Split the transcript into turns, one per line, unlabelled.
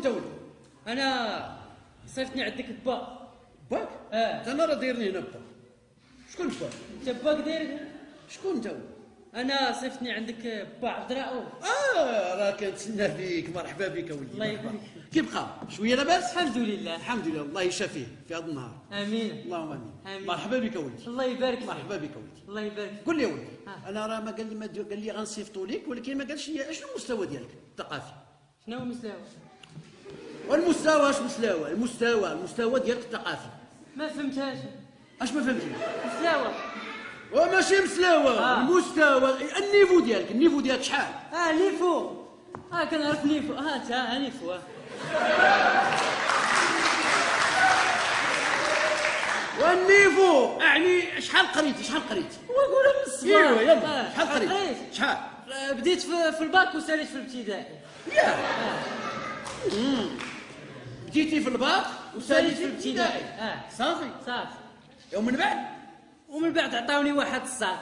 انت ولد؟
انا صيفطني عندك با.
باك؟ انا راه دايرني هنا با. شكون باك؟
انت باك داير؟
شكون انت ولد؟
انا صيفطني عندك با عبد الرؤوف.
راه كنتسنى فيك. مرحبا بك اولدي.
الله يبارك فيك.
كي بقى؟ شويه لاباس؟
الحمد لله.
الحمد لله. الله يشافيه في هذا النهار.
امين.
اللهم امين.
آمين.
مرحبا بك اولدي.
الله يبارك فيك.
مرحبا بك اولدي.
الله يبارك فيك.
قول لي ولدي، انا راه ما قال لي غنصيفطوا لك، ولكن ما قالش لي شنو المستوى ديالك الثقافي.
شنو هو المستوى؟
والمستوى اش مستوى؟ المستوى ديالك الثقافي.
ما فهمتهاش.
اش ما فهمتي؟
مستوى.
وماشي مسلاوى. المستوى النيفو ديالك شحال؟
نيفو. كنعرف نيفو. تا نيفو.
والنيفو يعني شحال قريتي؟
وقولها من الصغر.
ايوا يلا شحال قريت؟ شحال؟
بديت في الباك وساليت في الابتدائي.
ياه. بديتي في الباك وساليت في الابتدائي. صافي.
صافي.
ومن بعد
ومن بعد عطاوني واحد الصاط.